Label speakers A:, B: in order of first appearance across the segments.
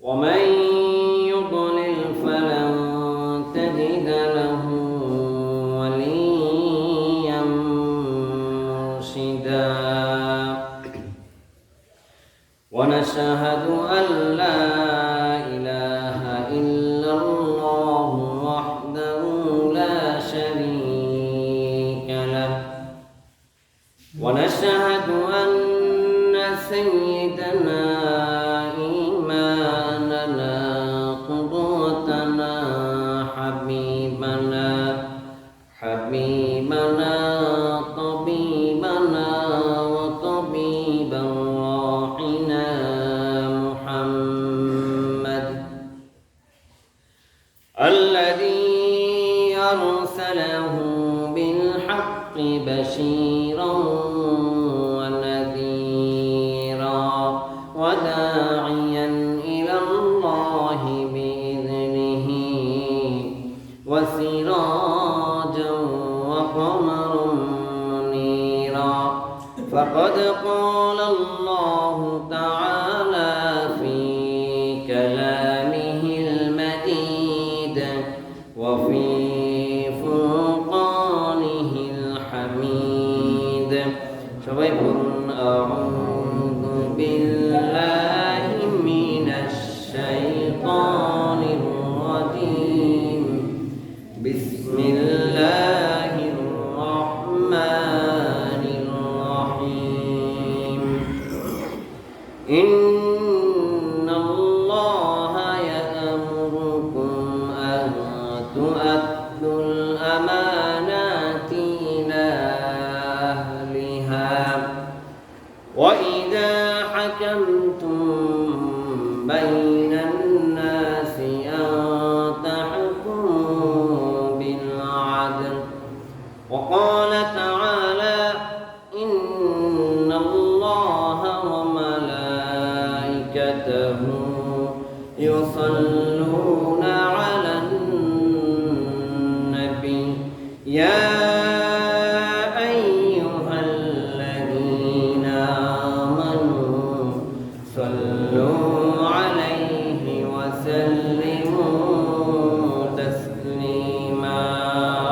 A: ومن يضلل فلن تجد له وليا مرشدا ونشهد أن لا إله إلا الله وحده لا شريك له ونشهد أن سيدنا إمامنا قدوتنا حبيبنا طبيبنا وطبيب روحنا محمد الذي أرسله بالحق بشيرا ونذيرا وداعيا إلى الله بإذنه وسراجا وقمرا منيرا فقد قال الله تعالى في كلامه المجيد وفي فرقانه الحميد أعوذ بالله من الشيطان الرجيم بسم الله الرحمن الرحيم إن الله يأمركم أن تؤدوا الأمانات إلى أهلها وإذا حكمتم بين الناس أن تحكموا بالعدل وقال تعالى إن الله وملائكته يصلون على النبي يا أيها الذين آمنوا صلوا عليه وسلموا تسليما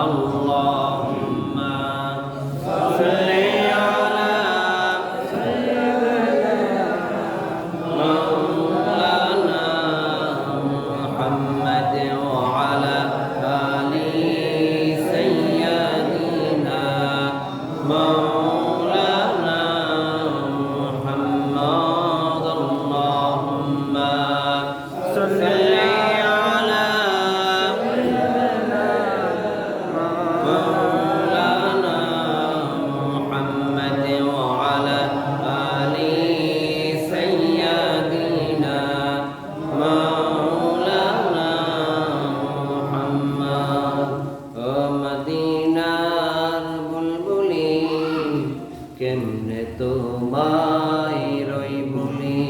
A: اللهم صل على مولانا محمد وعلى آل سيدنا مولانا محمد اللهم صل على مولانا محمد وعلى آل سيدنا مولانا محمد মদিনার বুলবুলি কেমনে তোমায় রই বলি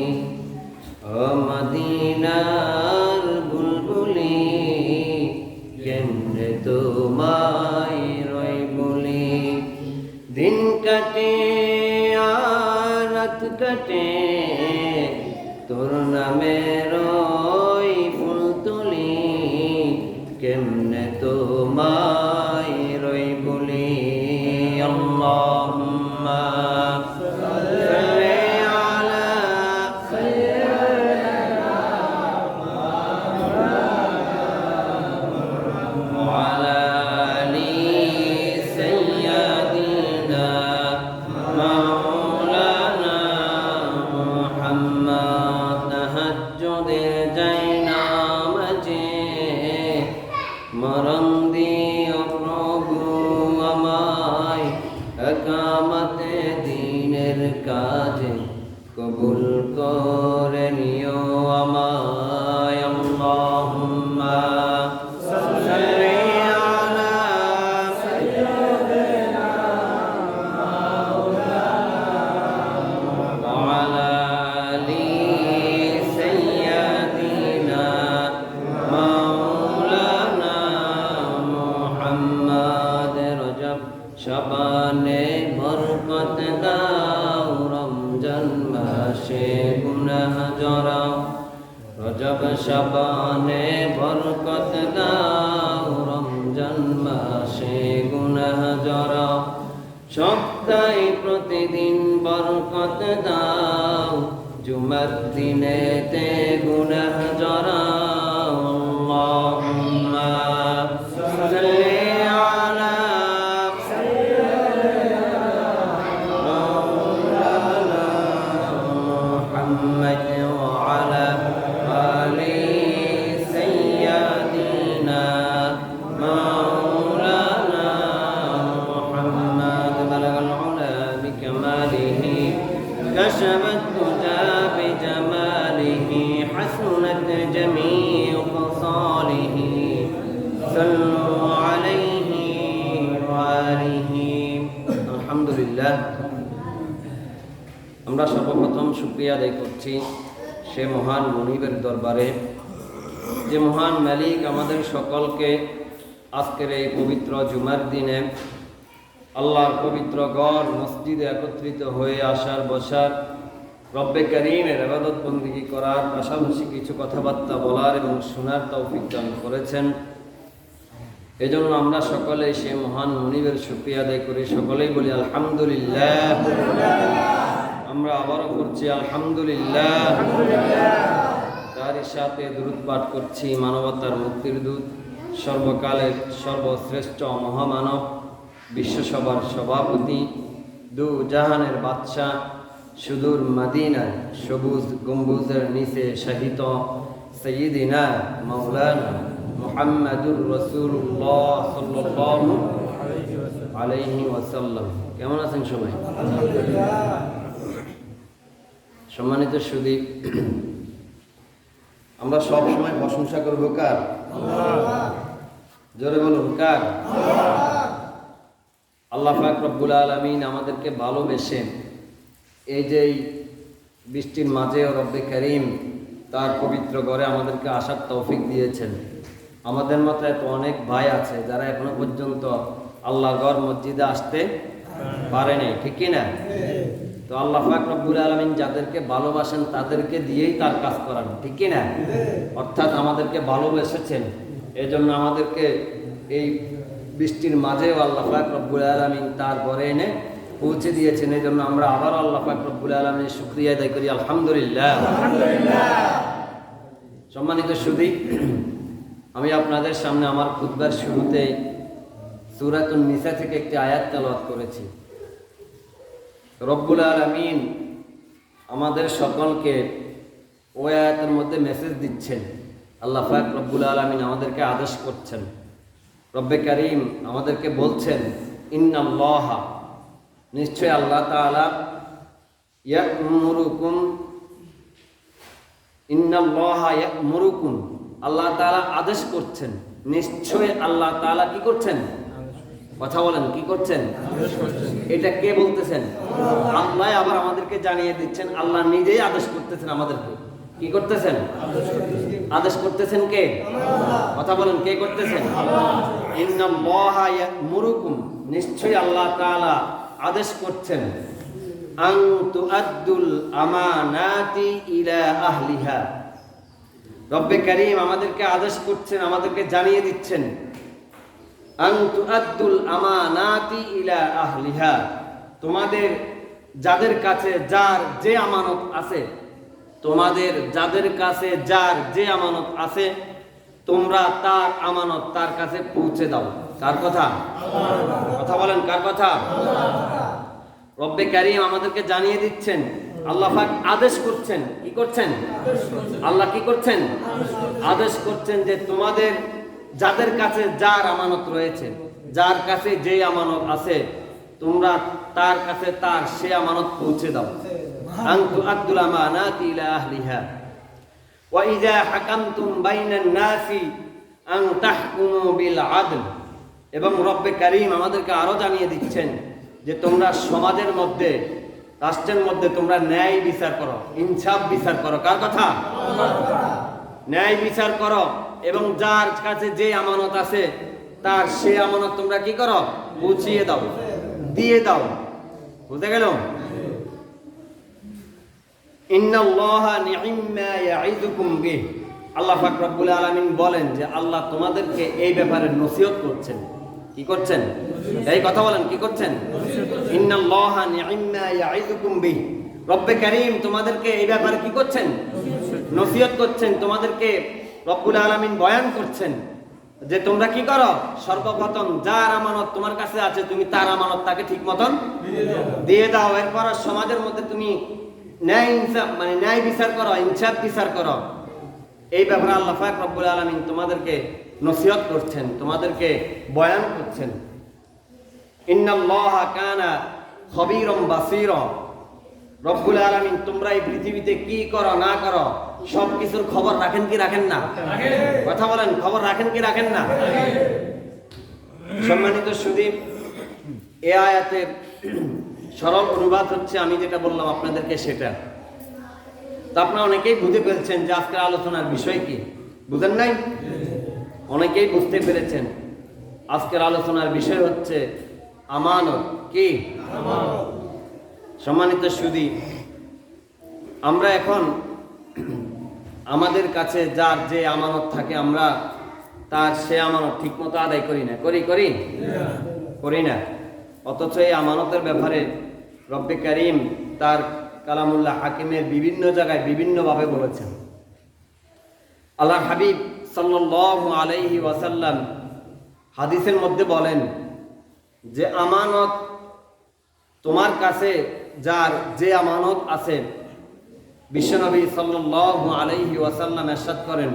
A: ও মদিনার বুলবুলি কেমনে তোমায় রই বলি দিন কাটে আর রাত কাটে তোর নামের ওই ফুল তুলি কেমনে তোমায় রই বলি আল্লাহুম্মা সাল্লি আলা সাইয়্যিদিনা ওয়া আলা আলি সাইয়্যিদিনা মাওলানা মুহাম্মদ তাহাজ্জুদে যাই নামাজে মরণ দিও প্রভু আমায় একামতে দিনের কাজে কবুল করে নিও আমায় আল্লাহুম্মা সাল্লি আলা সাইয়্যিদিনা ওয়া আলা আলি সাইয়্যিদিনা মাওলানা মুহাম্মদ রজব শাবানে বরকত দাও রমজান মাসে গুনাহ জড়াও রজব শাবানে বরকত দাও, রমজান মাসে গুনাহ জড়াও, সপ্তাহে প্রতিদিন বরকত দাও, জুমার দিনেতে গুনাহ জড়াও। আল্লাহুম্মা সাল্লি আলা মাওলানা মুহাম্মদ ওয়া আলা আলি সাইয়্যিদিনা মাওলানা মুহাম্মদ বালাগাল উলা বিকামালিহি كشفت الدجى بجماله حسنت جميع خصاله صلوا عليه وآله الحمد لله আমরা সর্বপ্রথম শুকরিয়া আদায় করছি সে মহান মনিবের দরবারে, যে মহান মালিক আমাদের সকলকে আজকের এই পবিত্র জুমার দিনে আল্লাহর পবিত্র ঘর মসজিদে একত্রিত হয়ে আসার বসার, রব্বে কারীমের ইবাদত বন্দেগী করার, পাশাপাশি কিছু কথাবার্তা বলার এবং শোনার তৌফিক দান করেছেন। এজন্য আমরা সকলে সে মহান মুনিবের শুকরিয়া আদায় করি, সকলেই বলি আলহামদুলিল্লাহ। আমরা আবারও করছি আলহামদুলিল্লাহ। তারই সাথে দুরূদ পাঠ করছি মানবতার মুক্তির দূত, সর্বকালের সর্বশ্রেষ্ঠ মহামানব, বিশ্বসভার সভাপতি, দু জাহানের বাদশাহ, সুদূর মদিনায় সবুজ গম্বুজের নিচে শাহিত সাইয়্যিদিনা মাওলানা মুহাম্মাদুর রাসূলুল্লাহ সাল্লাল্লাহু আলাইহি ওয়াসাল্লাম। কেমন আছেন সবাই? সম্মানিত সুধী, আমরা সব সময় প্রশংসা করব কার? জোরে বলুন কার? আল্লাহ পাক রব্বুল আলামিন আমাদেরকে ভালোবেসে এই যে বৃষ্টির মাঝেও রব্বে কারীম তার পবিত্র ঘরে আমাদেরকে আসার তৌফিক দিয়েছেন। আমাদের মতো এত অনেক ভাই আছে যারা এখনো পর্যন্ত আল্লাহর ঘর মসজিদে আসতে পারেনি, ঠিক কি না? তো আল্লাহ পাক রব্বুল আলামিন যাদেরকে ভালোবাসেন তাদেরকে দিয়েই তার কাজ করান, ঠিক কি না? অর্থাৎ আমাদেরকে ভালোবেসেছেন, এজন্য আমাদেরকে এই বৃষ্টির মাঝেও আল্লাহ পাক রব্বুল আলামিন তার ঘরে এনে পৌঁছে দিয়েছেন। এই জন্য আমরা আবার আল্লাহ পাক রব্বুল আলামিনের শুকরিয়া আদায় করি আলহামদুলিল্লাহ। সম্মানিত সুধী, আমি আপনাদের সামনে আমার খুতবার শুরুতে সূরাতুন নিসা থেকে একটি আয়াত তেলাওয়াত করেছি। রব্বুল আলামিন আমাদের সকলকে ওই আয়াতের মধ্যে মেসেজ দিচ্ছেন। আল্লাহ পাক রব্বুল আলামিন আমাদেরকে আদেশ করছেন, রব্বে কারীম আমাদেরকে বলছেন, ইন্নাল্লাহা, নিশ্চয় আল্লাহ তাআলা, ইয়া'মুরুকুম, ইন্নাল্লাহা ইয়া'মুরুকুম, আল্লাহ তাআলা আদেশ করছেন। নিশ্চয় আল্লাহ তাআলা কি করছেন? কথা বলেন, কি করছেন? এটা কে বলতেছেন? আল্লাহ আবার আমাদেরকে জানিয়ে দিচ্ছেন, আল্লাহ নিজেই আদেশ করতেছেন আমাদেরকে। কি করতেছেন? আদেশ করতেছেন কে? কথা বলেন, কে করতেছেন? ইন্নাল্লাহা ইয়া'মুরুকুম, নিশ্চয়ই আল্লাহ তাআলা আদেশ করছেন, আন তুআদ্দুল আমানাতি ইলা আহলিহা। রব্বে কারীম আমাদেরকে আদেশ করছেন, আমাদেরকে জানিয়ে দিচ্ছেন, আন তুআদ্দুল আমানাতি ইলা আহলিহা, তোমাদের যাদের কাছে যার যে আমানত আছে, তোমাদের যাদের কাছে যার যে আমানত আছে, তোমরা তার আমানত তার কাছে পৌঁছে দাও। কার কথা? কথা বলেন, কার কথা? রব্বে কারীম আমাদেরকে জানিয়ে দিচ্ছেন, আল্লাহ পাক আদেশ করছেন। কি করছেন? আল্লাহ কি করছেন? আদেশ করছেন যে তোমাদের যাদের কাছে যার আমানত রয়েছে, যার কাছে যে আমানত আছে, তোমরা তার কাছে তার সে আমানত পৌঁছে দাও। আন তুআদ্দুল আমানাতি ইলা আহলিহা ওয়া ইযা হাকামতুম বাইনান নাসি আন তাহকুমু বিল আদল। এবং রব্বে কারীম আমাদেরকে আরো জানিয়ে দিচ্ছেন যে তোমরা সমাজের মধ্যে, রাষ্ট্রের মধ্যে তোমরা ন্যায় বিচার করো, ইনসাফ বিচার করো। কার কথা? ন্যায় বিচার করো এবং যার কাছে যে আমানত আছে তার সে আমানত তোমরা কি করো? পৌঁছিয়ে দাও, দিয়ে দাও। বুঝতে গেল? ইন্নাল্লাহা নি'ম্মা ইয়া'iদুকুম বিহি, আল্লাহ পাক রব্বুল আলামিন বলেন যে আল্লাহ তোমাদেরকে এই ব্যাপারে নসিহত করছেন। কি করছেন? এই কথা বলেন, কি করছেন? ইন্নাল্লাহা নি'ম্মা ইয়া'iদুকুম বিহি, রব্বে কারীম তোমাদেরকে এই ব্যাপারে কি করছেন? নসিহত করছেন, তোমাদেরকে রব্বুল আলামিন বয়ান করছেন যে তোমরা কি করো, সর্বপ্রথম যার আমানত তোমার কাছে আছে তুমি তার আমানত তাকে ঠিক মতন দিয়ে দাও। এরপর সমাজের মধ্যে তুমি ন্যায় ইনসাফ মানে ন্যায় বিচার করো, ইনসাফ বিচার করো। এই ব্যাপারে আল্লাহ পাক রব্বুল আলামিন তোমাদেরকে নসিহত করছেন, তোমাদেরকে বয়ান করছেন। ইন্নাল্লাহা কানা খবীরাম বাসীরা, রব্বুল আলামিন তোমরা এই পৃথিবীতে কি করো না করো সব কিছুর খবর রাখেন কি রাখেন না? কথা বলেন, খবর রাখেন কি রাখেন না? সম্মানিত সুধী, এই আয়াতের সরল অনুবাদ হচ্ছে আমি যেটা বললাম আপনাদেরকে সেটা। তা আপনারা অনেকেই বুঝে ফেলছেন যে আজকের আলোচনার বিষয় কি, বুঝেন নাই? অনেকেই বুঝতে পেরেছেন আজকের আলোচনার বিষয় হচ্ছে আমানত। কি সম্মানিত সুধী, আমরা এখন আমাদের কাছে যার যে আমানত থাকে আমরা তার সে আমানত ঠিক মতো আদায় করি না, করি না। অথচ এই আমানতের ব্যাপারে রব্বে কারীম তার কালামুল্লাহ হাকিমের বিভিন্ন জায়গায় বিভিন্নভাবে বলেছেন। আল্লাহর হাবিব সাল্লাল্লাহু আলাইহি ওয়াসাল্লাম হাদিসের মধ্যে বলেন যে আমানত তোমার কাছে যার যে আমানত আছে, বিশ্বনবী সাল্লাল্লাহু আলাইহি ওয়াসাল্লাম ইরশাদ করেন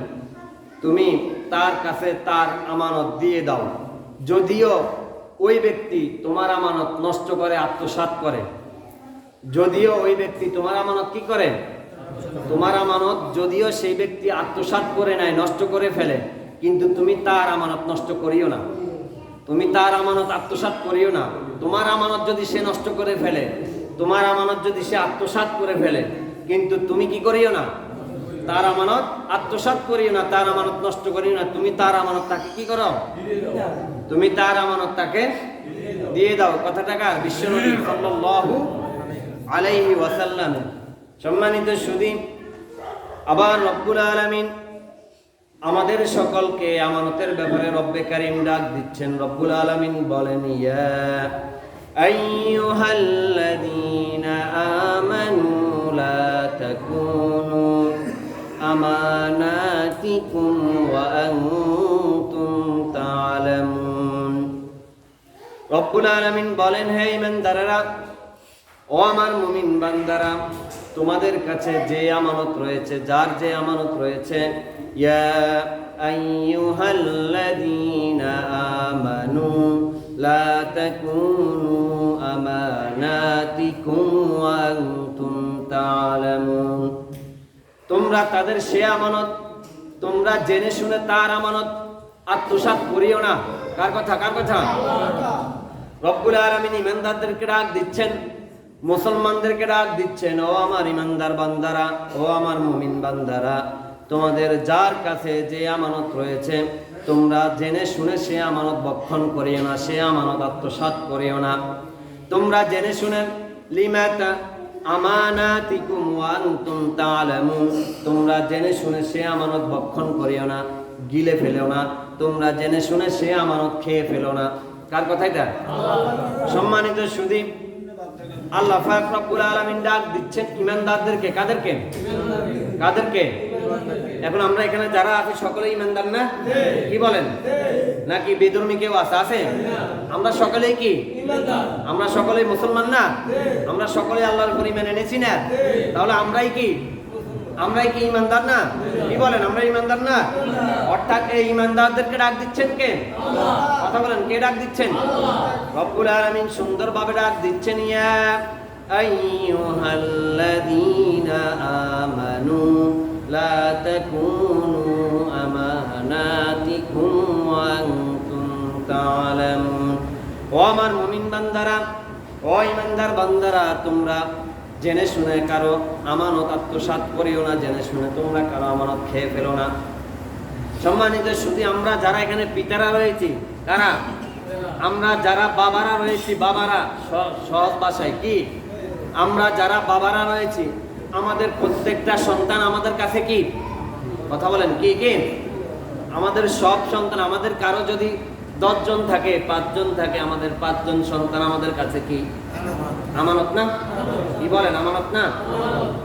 A: তুমি তার কাছে তার আমানত দিয়ে দাও, যদিও ওই ব্যক্তি তোমার আমানত নষ্ট করে আত্মসাৎ করে। যদিও ওই ব্যক্তি তোমার আমানত কি করে, তোমার আমানত যদিও সেই ব্যক্তি আত্মসাৎ করে নেয়, নষ্ট করে ফেলে, কিন্তু তুমি তার আমানত নষ্ট করিও না, তুমি তার আমানত আত্মসাৎ করিও না। তোমার আমানত যদি সে নষ্ট করে ফেলে, তোমার আমানত যদি সে আত্মসাৎ করে ফেলে, কিন্তু তুমি কি করিও না, তার আমানত আত্মসাৎ করিও না, তার আমানত নষ্ট করিও না। তুমি তার আমানত তাকে কি করো, তুমি তার আমানত তাকে দিয়ে দাও। কথাটা কার? বিশ্বনবী সাল্লাল্লাহু আলাইহি ওয়াসাল্লাম। সম্মানিত সুধী, আবার রব্বুল আলামিন আমাদের সকলকে আমানতের ব্যাপারে রব্বে কারীম ডাক দিচ্ছেন। রব্বুল আলামিন বলেন ইয়া আইয়ুহাল্লাযীনা আমানু লা তাকুনু আমানাতিকুম ওয়া আনতুম তা'লামুন। রব্বুল আলামিন বলেন হে ঈমানদারেরা, ও আমার মুমিন বান্দারা, তোমাদের কাছে যে আমানত রয়েছে, যার যে আমানত রয়েছে, ইয়া আইয়ুহাল্লাযীনা আমানু লা তাকুনু আমানাতিকুম ওয়া আনতুম তা'লামুন। তোমরা তাদের সে আমানত তোমরা জেনে শুনে তার আমানত আত্মসাৎ করিও না। কার কথা? কার কথা? রব্বুল আলামিন ঈমানদারদেরকে ডাক দিচ্ছেন, মুসলমানদেরকে ডাক দিচ্ছেন, ও আমার ঈমানদার বান্দারা, ও আমার মুমিন বান্দারা, তোমাদের যার কাছে যে আমানত রয়েছে তোমরা জেনে শুনে সে আমানত ভক্ষণ করিও না, সে আমানত আত্মসাৎ করিও না। তোমরা জেনে শুনে লিমাতা আমানাতিকুম ওয়া আনতুম তা'লামুন, তোমরা জেনে শুনে সে আমানত ভক্ষণ করিও না, গিলে ফেলো না। তোমরা জেনে শুনে সে আমানত খেয়ে ফেলো না। কার কথা এটা? সম্মানিত সুধী, আল্লাহ পাক রব্বুল আলামিন ডাক দিচ্ছেন ঈমানদারদেরকে। কাদেরকে? কাদেরকে? এখন আমরা এখানে যারা আছি সকলেই ঈমানদার না? কি বলেন? নাকি বেধর্মী কেউ আছে? আমরা সকলেই কি ঈমানদার? আমরা সকলেই মুসলমান না? আমরা সকলেই আল্লাহর উপর ঈমান এনেছি না? তাহলে আমরাই কি ঈমানদার না? কি বলেন? আমরা ঈমানদার না? অর্থাৎ এই ঈমানদারদেরকে ডাক দিচ্ছেন কে? আল্লাহ। কথা বলেন, কে ডাক দিচ্ছেন? আল্লাহ। রব্বুল আলামিন সুন্দরভাবে ডাক দিচ্ছেন, ইয়া আইয়ুহাল্লাযীনা আমানু লা তাকুনু আমানাতিকুম ওয়া আনতুম তা'লামুন। ও আমার মুমিন বান্দারা, ও ঈমানদার বান্দারা, তোমরা জেনে শুনে কারো আমানত আত্মসাৎ করিও না, জেনে শুনে তোমরা কারো আমানত খেয়ে ফেলো না। সম্মানিত সুধী, আমরা যারা এখানে পিতারা রয়েছি, কারা? আমরা যারা বাবারা রয়েছি, বাবারা সহজ ভাষায় কি, আমরা যারা বাবারা রয়েছি, আমাদের প্রত্যেকটা সন্তান আমাদের কাছে কি কথা বলেন কি কি? আমাদের সব সন্তান, আমাদের কারো যদি 10 জন থাকে, 5 জন থাকে, আমাদের 5 জন সন্তান আমাদের কাছে কি আমানত না? কি বলেন, আমানত না?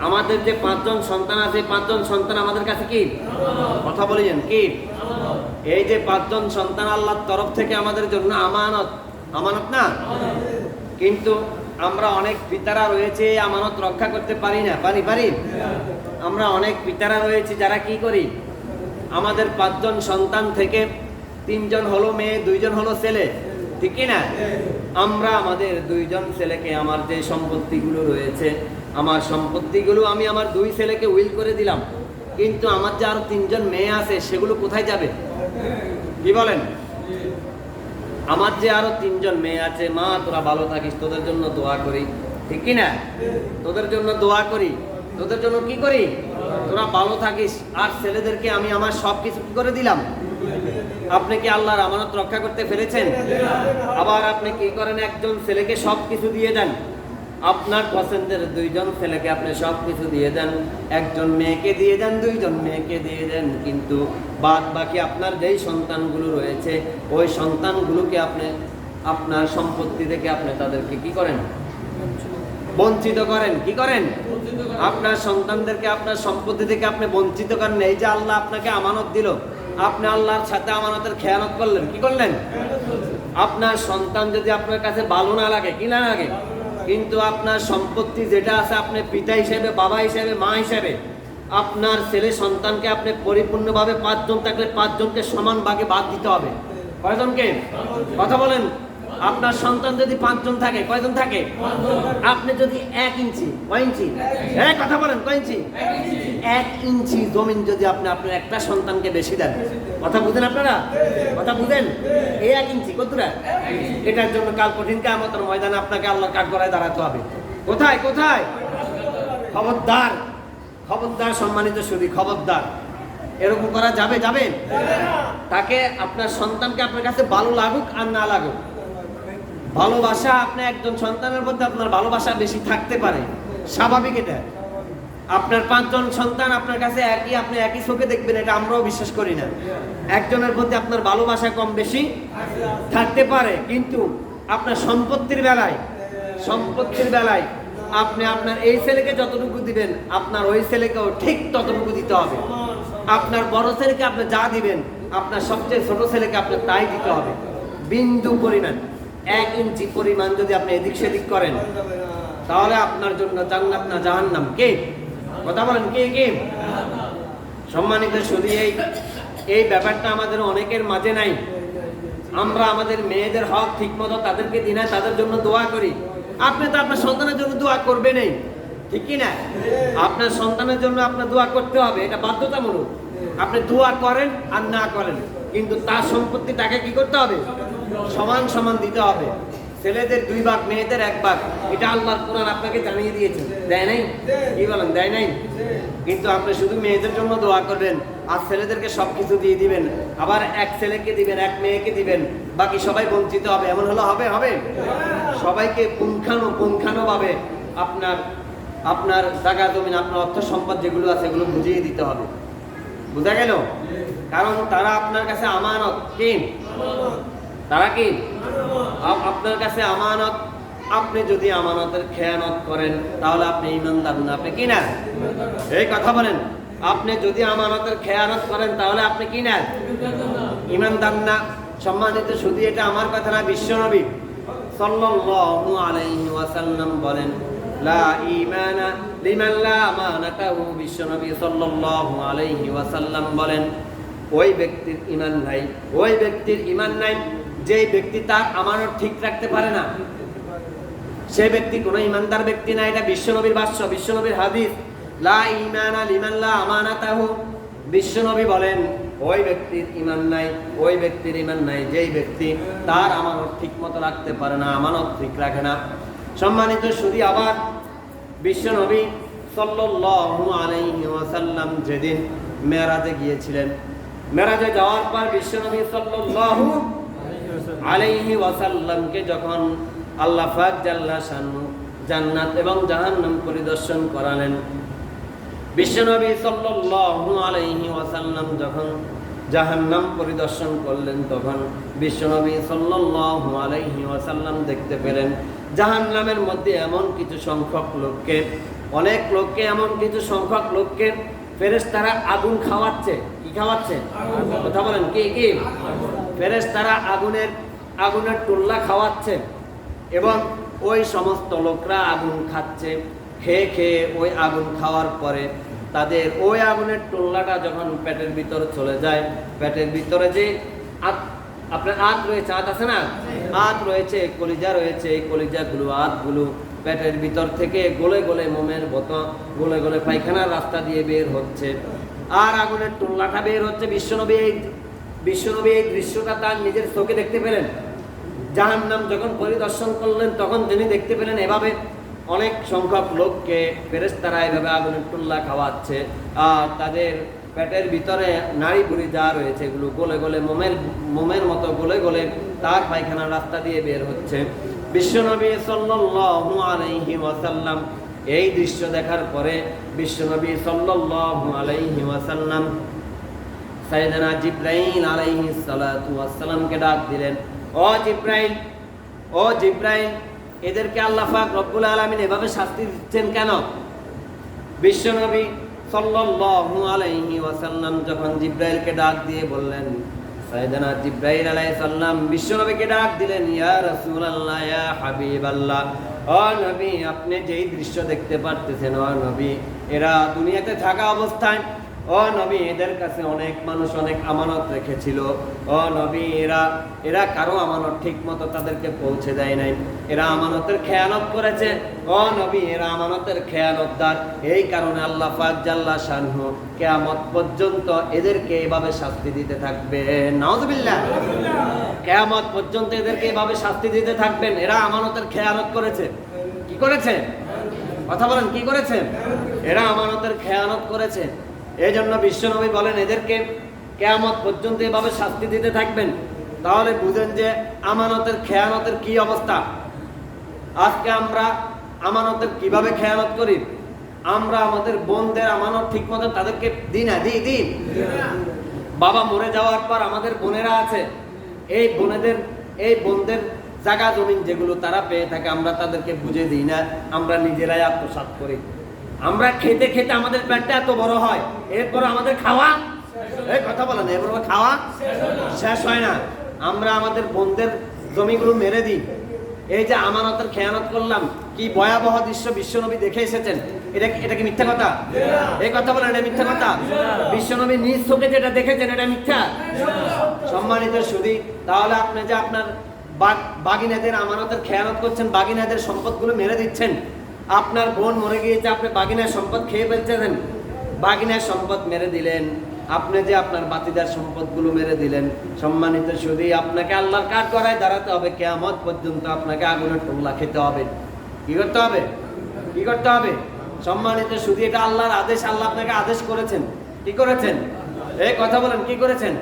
A: আমাদের যে 5 জন সন্তান আছে, 5 জন সন্তান আমাদের কাছে কি কথা বলেন কি? এই যে 5 জন সন্তান আল্লাহর তরফ থেকে আমাদের জন্য আমানত, আমানত না? কিন্তু আমরা অনেক পিতারা রয়েছে আমানত রক্ষা করতে পারি না, পারি? আমরা অনেক পিতারা রয়েছে যারা কি করি, আমাদের 5 জন সন্তান থেকে 3 জন হলো মেয়ে, 2 জন হলো ছেলে, ঠিক কি না? আমরা আমাদের 2 জন ছেলেকে, আমার যে সম্পত্তিগুলো রয়েছে, আমার সম্পত্তিগুলো আমি আমার 2 ছেলেকে উইল করে দিলাম, কিন্তু আমার যে আরো 3 জন মেয়ে আছে সেগুলো কোথায় যাবে? কি বলেন? আমার যে আরো 3 জন মেয়ে আছে, মা তোরা ভালো থাকিস, তোদের জন্য দোয়া করি, ঠিক কি না? তোদের জন্য দোয়া করি, তোদের জন্য কি করি, তোরা ভালো থাকিস। আর ছেলেদেরকে আমি আমার সবকিছু কি করে দিলাম। আপনি কি আল্লাহর আমানত রক্ষা করতে পেরেছেন? আবার আপনি কি করেন, একজন ছেলেকে সবকিছু দিয়ে দেন, আপনার পছন্দের 2 জন ছেলেকে আপনি সবকিছু দিয়ে দেন, একজন মেয়েকে দিয়ে দেন, 2 জন মেয়েকে দিয়ে দেন, কিন্তু বাদ বাকি আপনার যেই সন্তানগুলো রয়েছে ওই সন্তানগুলোকে আপনি আপনার সম্পত্তি থেকে আপনি তাদেরকে কি করেন, বঞ্চিত করেন। কি করেন? আপনার সন্তানদেরকে আপনার সম্পত্তি থেকে আপনি বঞ্চিত করেন। এই যে আল্লাহ আপনাকে আমানত দিল, আপনি আল্লাহর সাথে আমানতের খেয়ানত করলেন, কি করলেন? আপনার সন্তান যদি আপনার কাছে ভালো না লাগে, কি না লাগে, কিন্তু আপনার সম্পত্তি যেটা আছে, আপনি পিতা হিসেবে, বাবা হিসেবে, মা হিসেবে আপনার ছেলে সন্তানকে আপনি পরিপূর্ণভাবে 5 জন থাকলে 5 জনকে সমান ভাগে ভাগ দিতে হবে। কয়জনকে? কথা বলেন। আপনার সন্তান যদি 5 জন থাকে, কয়জন থাকে? আপনি যদি 1 ইঞ্চি, কয় ইঞ্চি? কথা বলেন, কয় ইঞ্চি? 1 ইঞ্চি জমিন যদি আপনি আপনার একটা সন্তানকে বেশি দেন, কথা বুঝেন আপনারা? কথা বুঝেন? এই 1 ইঞ্চি কতটা? এটার জন্য কাল কঠিন কিয়ামতের ময়দানে আপনাকে আল্লাহর কাঠগড়ায় দাঁড়াতে হবে। কোথায়? কোথায়? খবরদার, খবরদার সম্মানিত সুধী, খবরদার এরকম করা যাবে? যাবে? তাকে, আপনার সন্তানকে আপনার কাছে ভালো লাগুক আর না লাগুক, ভালোবাসা, আপনি একজন সন্তানের মধ্যে আপনার ভালোবাসা বেশি থাকতে পারে, স্বাভাবিক। এটা আপনার 5 জন সন্তান আপনার কাছে একই, আপনি একই চোখে দেখবেন, এটা আমরাও বিশ্বাস করি না। একজনের মধ্যে আপনার ভালোবাসা কম বেশি থাকতে পারে, কিন্তু আপনার সম্পত্তির বেলায় আপনি আপনার এই ছেলেকে যতটুকু দিবেন, আপনার ওই ছেলেকেও ঠিক ততটুকু দিতে হবে। আপনার বড় ছেলেকে আপনি যা দিবেন, আপনার সবচেয়ে ছোট ছেলেকে আপনি তাই দিতে হবে। বিন্দু পরিমাণ, 1 ইঞ্চি পরিমাণ যদি আপনি এদিক সেদিক করেন, তাহলে আপনার জন্য জান্নাত না জাহান্নাম? কে? কথা বলেন, কে কে? সম্মানিত সুধী, এই ব্যাপারটা আমাদের অনেকের মাঝে নাই। আমরা আমাদের মেয়েদের হক ঠিক মতো তাদেরকে দিই না, তাদের জন্য দোয়া করি। আপনি তো আপনার সন্তানের জন্য দোয়া করবেনই, ঠিক কি না? আপনার সন্তানের জন্য আপনার দোয়া করতে হবে, এটা বাধ্যতামূলক। আপনি দোয়া করেন আর না করেন, কিন্তু তার সম্পত্তি তাকে কি করতে হবে, সমান সমান দিতে হবে। ছেলেদের 2 ভাগ, মেয়েদের 1 ভাগ, এটা আল্লাহর কোরআন আপনাকে জানিয়ে দিয়েছে, দেয় নাই? কি বলেন, দেয় নাই? কিন্তু আপনি শুধু মেয়েদের জন্য দোয়া করবেন আর ছেলেদেরকে সবকিছু দিয়ে দিবেন, আবার 1 ছেলেকে দিবেন, 1 মেয়েকে দিবেন, বাকি সবাই বঞ্চিত হবে, এমন হলো হবে? হবে? সবাইকে পুঙ্খানুপুঙ্খানুভাবে আপনার জায়গা জমিন, আপনার অর্থ সম্পদ যেগুলো আছে এগুলো বুঝিয়ে দিতে হবে। বুঝা গেল? কারণ তারা আপনার কাছে আমানত। কি? তারা কি আপনার কাছে আমানত। আপনি যদি আমানতের খেয়ানত করেন তাহলে আপনি ঈমানদার না, আপনি কি না? এই কথা বলেন, আপনি যদি আমানতের খেয়ানত করেন তাহলে আপনি কি না? ঈমানদার না। সম্মানিত সুধী, এটা আমার কথা না, বিশ্বনবী সাল্লাল্লাহু আলাইহি ওয়াসাল্লাম বলেন, লা ঈমানা লিমান লা আমানাতাহু। বিশ্বনবী সাল্লাল্লাহু আলাইহি ওয়াসাল্লাম বলেন, ওই ব্যক্তির ঈমান নাই, ওই ব্যক্তির ঈমান নাই যে ব্যক্তি তার আমানত ঠিক রাখতে পারে না, সেই ব্যক্তি কোনো ঈমানদার ব্যক্তি না। এটা বিশ্বনবীর ভাষ্য, বিশ্বনবীর হাদিস। লা ঈমানা লিমান লা আমানাতাহু। বিশ্বনবী বলেন, ওই ব্যক্তির ঈমান নাই, ওই ব্যক্তির ঈমান নাই যেই ব্যক্তি তার আমানত ঠিক মতো রাখতে পারে না, আমানত ঠিক রাখে না। সম্মানিত সুধী, আবার বিশ্বনবী সাল্লাল্লাহু আলাইহি ওয়াসাল্লাম যেদিন মেরাজে গিয়েছিলেন, মেরাজে যাওয়ার পর বিশ্বনবী সাল্লাল্লাহু আলাইহি ওয়াসাল্লামকে যখন আল্লাহ পাক জাল্লা শানু জান্নাত এবং জাহান্নাম পরিদর্শন করালেন, বিশ্বনবী সাল্লাল্লাহু আলাইহি ওয়াসাল্লাম যখন জাহান্নাম পরিদর্শন করলেন, তখন বিশ্বনবী সাল্লাল্লাহু আলাইহি ওয়াসাল্লাম দেখতে পেলেন জাহান্নামের মধ্যে এমন কিছু সংখ্যক লোককে, অনেক লোককে, এমন কিছু সংখ্যক লোককে ফেরেশতারা আগুন খাওয়াচ্ছে। কি খাওয়াচ্ছে? কথা বলেন, কি কি? ফেরেশতারা আগুনের টুল্লা খাওয়াচ্ছে এবং ওই সমস্ত লোকরা আগুন খাচ্ছে। খেয়ে খেয়ে ওই আগুন খাওয়ার পরে তাদের ওই আগুনের টুল্লাটা যখন পেটের ভিতরে চলে যায়, পেটের ভিতরে যে আপনার আঁত রয়েছে, আঁত আছে না, আঁত রয়েছে, কলিজা রয়েছে, এই কলিজাগুলো, আঁতগুলো পেটের ভিতর থেকে গলে গলে মোমের মতো গলে গলে পায়খানার রাস্তা দিয়ে বের হচ্ছে, আর আগুনের টুল্লাটা বের হচ্ছে। বিশ্বনবী এই দৃশ্যটা তার নিজের চোখে দেখতে পেলেন। জাহান্নাম যখন পরিদর্শন করলেন, তখন তিনি দেখতে পেলেন এভাবে অনেক সংখ্যক লোককে ফেরেশতারা এভাবে আগুনের টুল্লা খাওয়াচ্ছে, আর তাদের পেটের ভিতরে নাড়ি ভুঁড়ি যা রয়েছে এগুলো গলে গলে মোমের মতো গলে গলে তার পায়খানার রাস্তা দিয়ে বের হচ্ছে। বিশ্বনবী সাল্লাল্লাহু আলাইহি ওয়াসাল্লাম এই দৃশ্য দেখার পরে বিশ্বনবী সাল্লাল্লাহু আলাইহি ওয়াসাল্লাম সাইয়েদনা জিবরাইল আলাইহিস সালাতু ওয়াস সালামকে ডাক দিলেন, ও জিবরাইল, এদেরকে আল্লাহ পাক রব্বুল আলামিন এভাবে শাস্তি দিচ্ছেন কেন? বিশ্বনবী সাল্লাল্লাহু আলাইহি ওয়াসাল্লাম যখন জিবরাইলকে ডাক দিয়ে বললেন, সাইয়েদনা জিবরাইল আলাইহিস সালাম বিশ্বনবীকে ডাক দিলেন, ইয়া রাসূলুল্লাহ, ইয়া হাবিবাল্লাহ, ও নবী, আপনি যেই দৃশ্য দেখতে পারতেছেন, ও নবী, এরা দুনিয়াতে থাকা অবস্থায়, ও নবী, এদের কাছে অনেক মানুষ অনেক আমানত রেখেছিল। ও নবী, এরা কারো আমানত ঠিক মতো তাদেরকে পৌঁছে দেয় নাই, এরা আমানতের খেয়ানত করেছে। ও নবী, এরা আমানতের খেয়ানতদার। এই কারণে আল্লাহ পাক জাল্লা শানহু কিয়ামত পর্যন্ত এদেরকে এভাবে শাস্তি দিতে থাকবেন। নাউযুবিল্লাহ। কিয়ামত পর্যন্ত এদেরকে এভাবে শাস্তি দিতে থাকবেন। এরা আমানতের খেয়ানত করেছে। কি করেছে? কথা বলেন, কি করেছে? এরা আমানতের খেয়ানত করেছে। এই জন্য বিশ্বনবী বলেন এদেরকে কিয়ামত পর্যন্ত এভাবে শাস্তি দিতে থাকবেন। তাহলে বুঝেন যে আমানতের খেয়ানতের কি অবস্থা। আজকে আমরা আমানতের কিভাবে খেয়ানত করি। আমরা আমাদের বোনদের আমানত ঠিক মতো তাদেরকে দিই না, দিই। বাবা মরে যাওয়ার পর আমাদের বোনেরা আছে, এই বোনদের জায়গা জমিন যেগুলো তারা পেয়ে থাকে আমরা তাদেরকে বুঝে দিই না, আমরা নিজেরাই আত্মসাৎ করি। আমরা খেতে খেতে আমাদের পেটটা এত বড় হয়, এরপর আমাদের খাওয়া, এই কথা বলেন, এরপর খাওয়া শেষ হয় না। আমরা আমাদের বোনদের জমিগুলো মেরে দিই। এই যে আমানতের খেয়ানত করলাম, কি ভয়াবহ দৃশ্য বিশ্বনবী দেখে এসেছেন। এটা কি মিথ্যা কথা? এই কথা বলেন, এটা মিথ্যা কথা? বিশ্বনবী নিজ চোখে যেটা দেখেছেন এটা মিথ্যা? সম্মানিত সুধী, তাহলে আপনি যে আপনার বাগিনাদের আমানতের খেয়ানত করছেন, বাগিনাদের সম্পদগুলো মেরে দিচ্ছেন। আপনার বোন মরে গিয়েছে, আপনি বাগিনার সম্পদ খেয়ে ফেলছেন, বাগিনার সম্পদ মেরে দিলেন। আপনি যে আপনার বাতিদার সম্পদগুলো মেরে দিলেন। সম্মানিত সুধী, আপনাকে আল্লাহর কাঠগড়ায় দাঁড়াতে হবে, কিয়ামত পর্যন্ত আপনাকে আগুনের টুকরা খেতে হবে। কি করতে হবে? কি করতে হবে? সম্মানিত সুধী, এটা আল্লাহর আদেশ। আল্লাহ আপনাকে আদেশ করেছেন। কি করেছেন? এই কথা বলেন, কি করেছেন?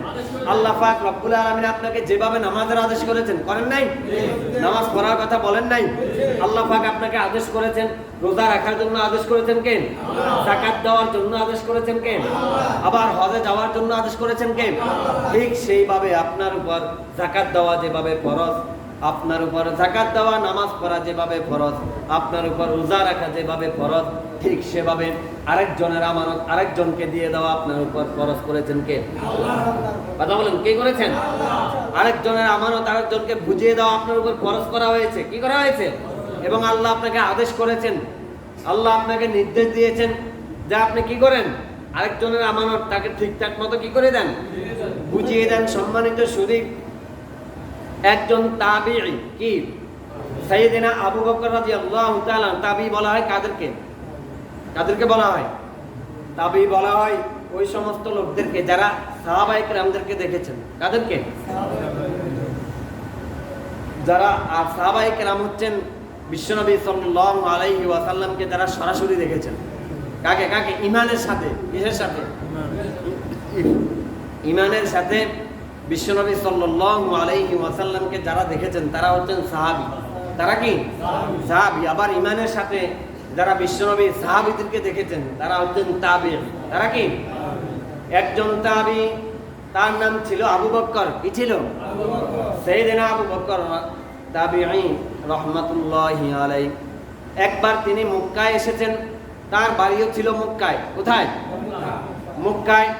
A: আল্লাহ পাক রব্বুল আলামিন আপনাকে যেভাবে নামাজের আদেশ করেছেন, করেন নাই? নামাজ পড়ার কথা বলেন নাই? আল্লাহ পাক আপনাকে আদেশ করেছেন রোজা রাখার জন্য, আদেশ করেছেন কে? যাকাত দেওয়ার জন্য আদেশ করেছেন কে? আবার হজে যাওয়ার জন্য আদেশ করেছেন কে? ঠিক সেইভাবে আপনার উপর যাকাত দেওয়া যেভাবে ফরজ, আপনার উপর যাকাত দেওয়া, নামাজ পড়া যেভাবে ফরজ, আপনার উপর রোজা রাখা যেভাবে ফরজ, ঠিক সেভাবে আরেকজনের আমানত আরেকজনকে দিয়ে দেওয়া আপনার উপর ফরজ করেছেন কে? কথা বলেন, কে করেছেন? আরেকজনের আমানত আরেকজনকে বুঝিয়ে দেওয়া আপনার উপর ফরজ করা হয়েছে। কি করা হয়েছে? এবং আল্লাহ আপনাকে আদেশ করেছেন, আল্লাহ আপনাকে নির্দেশ দিয়েছেন যে আপনি কি করেন? আরেকজনের আমানত তাকে ঠিকঠাক মতো কি করে দেন? বুঝিয়ে দেন। সম্মানিত সুধী, একজন তাবিঈ, কি সাইয়েদনা আবু বকর রাদিয়াল্লাহু তাআলা, তাবিঈ বলা হয় কাদেরকে বলা হয়? তাবিঈ বলা হয় ওই সমস্ত লোকদেরকে যারা সাহাবায়ে কেরামদেরকে দেখেছেন। কাদেরকে? যারা, আর সাহাবায়ে কেরাম হচ্ছেন বিশ্বনবী সাল্লাল্লাহু আলাইহি ওয়াসাল্লামকে যারা সরাসরি দেখেছেন। কাকে? ঈমানের সাথে। কিসের সাথে? ঈমানের সাথে বিশ্বনবী সাল্লাল্লাহু আলাইহি ওয়াসাল্লামকে যারা দেখেছেন তারা হচ্ছেন সাহাবী। তারা কি? সাহাবী। আবার ঈমানের সাথে যারা বিশ্বনবী সাহাবীদেরকে দেখেছেন তারা হচ্ছেন তাবি। তারা কি? একজন তাবি, তার নাম ছিল আবু বকর। কি ছিল? সাইয়েদনা আবু বকর তাবিঈ রাহমাতুল্লাহি আলাইহি। একবার তিনি মক্কায় এসেছেন, তার বাড়িও ছিল মক্কায়। কোথায়? মক্কায়।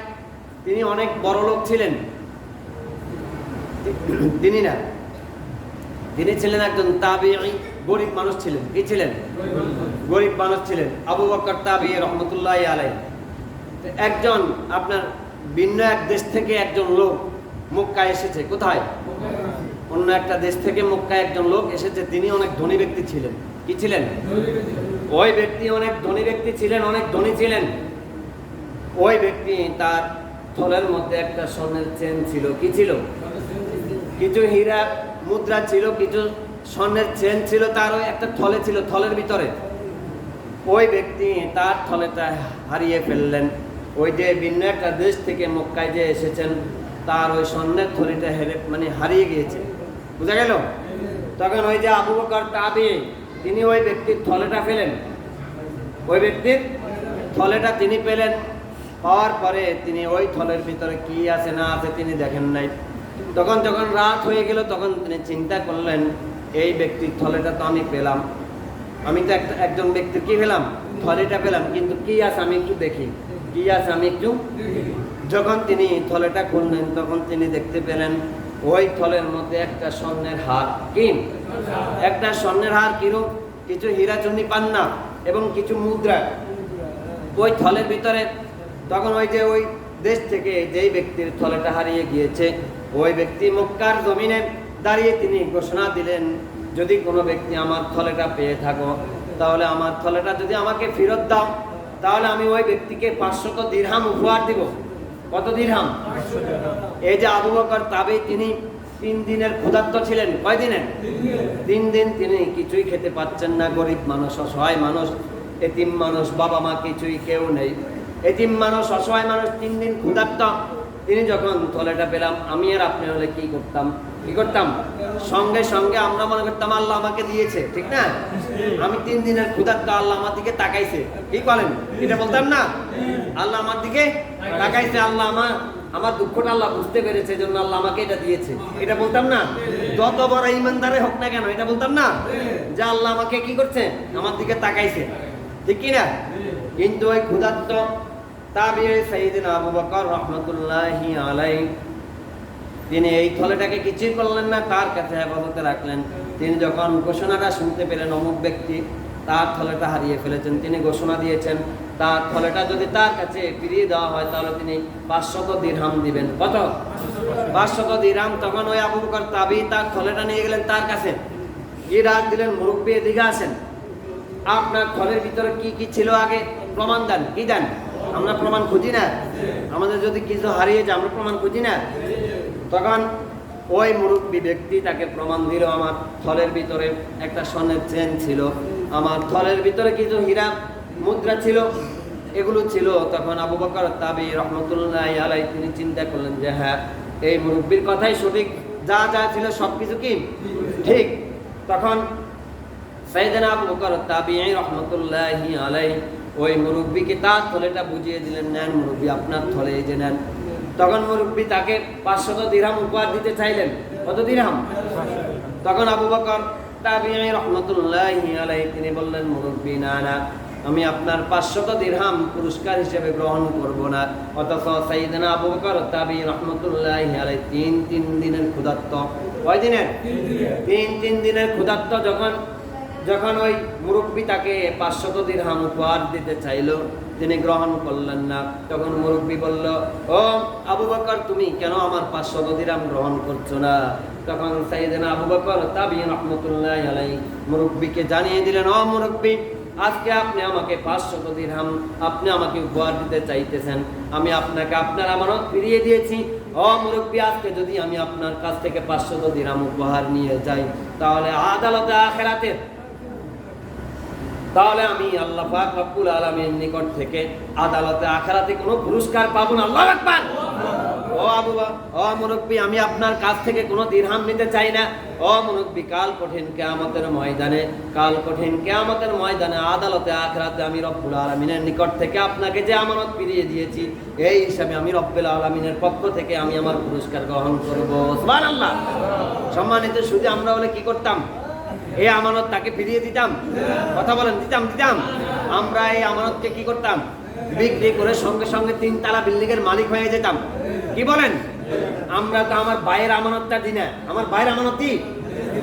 A: তিনি অনেক বড় লোক ছিলেন। তিনি ছিলেন একজন তাবিঈ, গরিব মানুষ ছিলেন। কি ছিলেন? গরিব মানুষ ছিলেন। আবু বকর তাবিঈ রাহমাতুল্লাহি আলাইহি। একজন আপনার ভিন্ন এক দেশ থেকে একজন লোক মক্কায় এসেছে। কোথায়? অন্য একটা দেশ থেকে মক্কায় একজন লোক এসেছে। তিনি অনেক ধনী ব্যক্তি ছিলেন। কি ছিলেন? ওই ব্যক্তি অনেক ধনী ব্যক্তি ছিলেন, অনেক ধনী ছিলেন। ওই ব্যক্তি তার থলের মধ্যে একটা স্বর্ণের চেন ছিল। কি ছিল? কিছু হীরা মুদ্রা ছিল, কিছু স্বর্ণের চেন ছিল, তার ওই একটা থলে ছিল, থলের ভিতরে। ওই ব্যক্তি তার থলেটা হারিয়ে ফেললেন। ওই যে ভিন্ন একটা দেশ থেকে মক্কায় যে এসেছেন, তার ওই স্বর্ণের থলিটা হারিয়ে গিয়েছে। বুঝা গেল? তখন ওই যে আবু বকর তাবিঈ, তিনি ওই ব্যক্তির থলেটা পেলেন। ওই ব্যক্তির থলেটা তিনি পেলেন। পাওয়ার পরে তিনি ওই থলের ভিতরে কি আছে না আছে তিনি দেখেন নাই। তখন যখন রাত হয়ে গেল, তখন তিনি চিন্তা করলেন, এই ব্যক্তির থলেটা তো আমি পেলাম, আমি তো একজন ব্যক্তির কি পেলাম? থলেটা পেলাম, কিন্তু কি আছে আমি একটু দেখি, কি আছে আমি একটু। যখন তিনি থলেটা খুললেন, তখন তিনি দেখতে পেলেন ওই থলের মধ্যে একটা স্বর্ণের হার। কি? একটা স্বর্ণের হার, কিরূপ? কিছু হীরা চুনি পান্না এবং কিছু মুদ্রা ওই থলের ভিতরে। তখন ওই যে ওই দেশ থেকে যেই ব্যক্তির থলেটা হারিয়ে গিয়েছে, ওই ব্যক্তি মক্কার জমিনে দাঁড়িয়ে তিনি ঘোষণা দিলেন, যদি কোনো ব্যক্তি আমার থলেটা পেয়ে থাকো, তাহলে আমার থলেটা যদি আমাকে ফেরত দাও, তাহলে আমি ওই ব্যক্তিকে 500 দিরহাম উপহার দিব। কত দিরহাম? এই যে আবু বকর তাবিঈ, তিনি 3 দিনের ক্ষুধার্ত ছিলেন। কয় দিনের? 3 দিন তিনি কিছুই খেতে পাচ্ছেন না। গরিব মানুষ, অসহায় মানুষ, এতিম মানুষ, বাবা মা কিছুই কেউ নেই। এতিম মানুষ, অসহায় মানুষ, 3 দিন ক্ষুধার্ত। তিনি যখন থলেটা পেলাম, আমি আর আপনি হলে কি করতাম? সঙ্গে সঙ্গে আমরা মনে করতাম আল্লাহ আমাকে দিয়েছে, ঠিক না? আমি 3 দিনের ক্ষুধার্ত, আল্লাহ আমার দিকে তাকাইছে। কি বলেন? এটা বলতাম না? আল্লাহ আমার দিকে তাকাইছে, আল্লাহ আমার দুঃখটা আল্লাহ বুঝতে পেরেছে, জন্য আল্লাহ আমাকে এটা দিয়েছে। এটা বলতাম না? যত বড় ইমানদারে হোক না কেন, এটা বলতাম না যে আল্লাহ আমাকে কি করছে? আমার দিকে তাকাইছে, ঠিক কি না? কিন্তু ওই ক্ষুধার্ত তাবিঈ সাইয়েদনা আবু বকর রাহমাতুল্লাহি আলাইহি, তিনি এই থলেটাকে কিছুই করলেন না, তার কাছে হেফাজতে রাখলেন। তিনি যখন ঘোষণাটা শুনতে পেলেন অমুক ব্যক্তি তার থলেটা হারিয়ে ফেলেছেন, তিনি ঘোষণা দিয়েছেন তার থলেটা যদি তার কাছে ফিরিয়ে দেওয়া হয়, তাহলে তিনি 500 দিরহাম দিবেন। কত? 500 দিরহাম। তখন ওই আবু বকর তাবিঈ তার থলেটা নিয়ে গেলেন তার কাছে, কি ডাক দিলেন, মুরব্বি এদিকে আসেন, আপনার থলের ভিতরে কি কি ছিল আগে প্রমাণ দেন। কি দেন? আমরা প্রমাণ খুঁজি না? আমাদের যদি কিছু হারিয়ে যায় আমরা প্রমাণ খুঁজি না? তখন ওই মুরব্বী ব্যক্তি তাকে প্রমাণ দিল, আমার থলের ভিতরে একটা স্বর্ণের চেন ছিল, আমার থলের ভিতরে কিছু হীরা মুদ্রা ছিল, এগুলো ছিল। তখন আবু বকর তাবিঈ রাহমাতুল্লাহি আলাইহি তিনি চিন্তা করলেন যে হ্যাঁ, এই মুরব্বীর কথাই সঠিক, যা যা ছিল সবকিছু কি ঠিক। তখন সাইয়েদনা আবু বকর তাবিঈ রাহমাতুল্লাহি আলাইহি ওই মুরব্বীকে তার থলেটা বুঝিয়ে দিলেন, নেন মুরব্বী, আপনার থলে এই যে নেন। তখন মুরব্বী তাকে 500 দিরহাম উপহার দিতে চাইলেন। কত দিরহাম? তখন আবু বকর তাবিঈ রাহমাতুল্লাহি আলাইহি তিনি বললেন, মুরব্বী না না, আমি আপনার 500 দিরহাম পুরস্কার হিসেবে গ্রহণ করব না। অথচ সাইয়েদনা আবু বকর তাবিঈ রাহমাতুল্লাহি আলাইহি 3 দিনের ক্ষুধার্ত। কয় দিনের? 3 দিনের ক্ষুধার্ত। যখন ওই মুরব্বী তাকে 500 দিরহাম উপহার দিতে চাইল, তিনি গ্রহণ করলেন না। তখন মুরব্বী বলল, ও আবু বকর, তুমি কেন আমার 500 দিরহাম গ্রহণ করছো না? তখন সাইয়েদনা আবু বকর তাবিঈ রাহমাতুল্লাহি আলাইহি মুরব্বীকে জানিয়ে দিলেন, ও মুরব্বী, আজকে আপনি আমাকে 500 দিরহাম আপনি আমাকে উপহার দিতে চাইতেছেন, আমি আপনাকে আপনার আমানত ফিরিয়ে দিয়েছি। ও মুরব্বী, আজকে যদি আমি আপনার কাছ থেকে 500 দিরহাম উপহার নিয়ে যাই, তাহলে আদালতে আখিরাতে, তাহলে আমি আল্লাহ পাক রব্বুল আলামিনের নিকট থেকে আদালতে আখিরাতে কোনো পুরস্কার পাবো না। আল্লাহু আকবার। ও মুরব্বী, আমি আপনার কাছ থেকে কোনো দিরহাম নিতে চাই না। মুরব্বী, কাল কঠিন কিয়ামতের ময়দানে আদালতে আখিরাতে আমি রব্বুল আলামিনের নিকট থেকে আপনাকে যে আমানত ফিরিয়ে দিয়েছি, এই হিসাবে আমি রব্বুল আলামিনের পক্ষ থেকে আমি আমার পুরস্কার গ্রহণ করব। সুবহানাল্লাহ। সম্মানিত শুধু আমরা হলে কি করতাম? এই আমানত তাকে ফিরিয়ে দিতাম। কথা বলেন, দিতাম। আমরা এই আমানতকে কি করতাম? বিক্রি করে সঙ্গে সঙ্গে 3 তালা বিল্ডিং এর মালিক হয়ে যেতাম। কি বলেন? আমরা তো আমার ভাইয়ের আমানতটা দিই না। আমার ভাইয়ের আমানত দিই।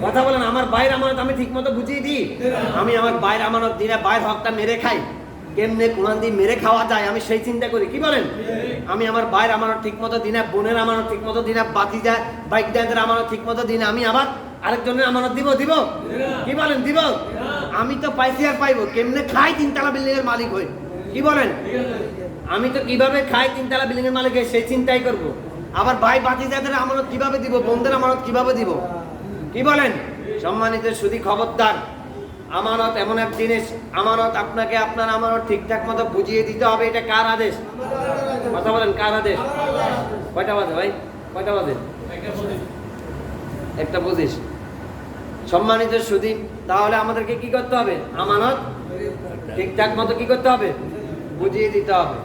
A: কথা বলেন, আমার ভাইয়ের আমানত আমি ঠিক মতো বুঝিয়ে দিই? আমি আমার ভাইয়ের আমানত দিই না, ভাইয়ের হকটা মেরে খাই। কেমনে কোরআন দিয়ে মেরে খাওয়া যায় আমি সেই চিন্তা করি। কি বলেন? আমি আমার ভাইয়ের আমানত ঠিক মতো দিই না, বোনের আমানত ঠিক মতো দিই না, বাতিজা বাইক দাদের আমানত ঠিক মতো দিই না। আমি আবার আরেকজনের আমানত দিব? কি বলেন, দিব? আমি তো পাইছি আর পাইবো, কেমনে খাই 3 তালা বিল্ডিং এর মালিক হই। কি বলেন? আমি তো কিভাবে খাই 3 তালা বিল্ডিং এর মালিক হই সেই চিন্তাই করব। আবার ভাই বাতিজাদের আমানত কিভাবে দিব, বোনদের আমানত কিভাবে দিব? কি বলেন? সম্মানিত সুধী, খবরদার, আমানত এমন এক জিনিস, আমানত আপনাকে আপনার আমানত ঠিকঠাক মতো বুঝিয়ে দিতে হবে। এটা কার আদেশ? কথা বলেন, কার আদেশ? কয়টা বাজে ভাই? কয়টা বাজে? 1:25। সম্মানিত সুধী, তাহলে আমাদেরকে কি করতে হবে? আমানত ঠিকঠাক মতো কি করতে হবে? বুঝিয়ে দিতে হবে।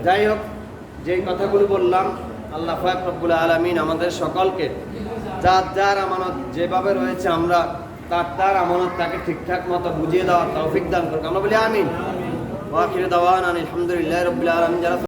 A: যাই হোক, যেই কথাগুলো বললাম, আল্লাহ পাক রব্বুল আলামিন আমাদের সকলকে যার আমানত যেভাবে রয়েছে আমরা তার আমানত তাকে ঠিকঠাক মতো বুঝিয়ে দেওয়ার তৌফিক দান করুন। আমরা বলি আমিন। ওয়া আখিরু দাওয়ানা আলহামদুলিল্লাহি রাব্বিল আলামিন। যারা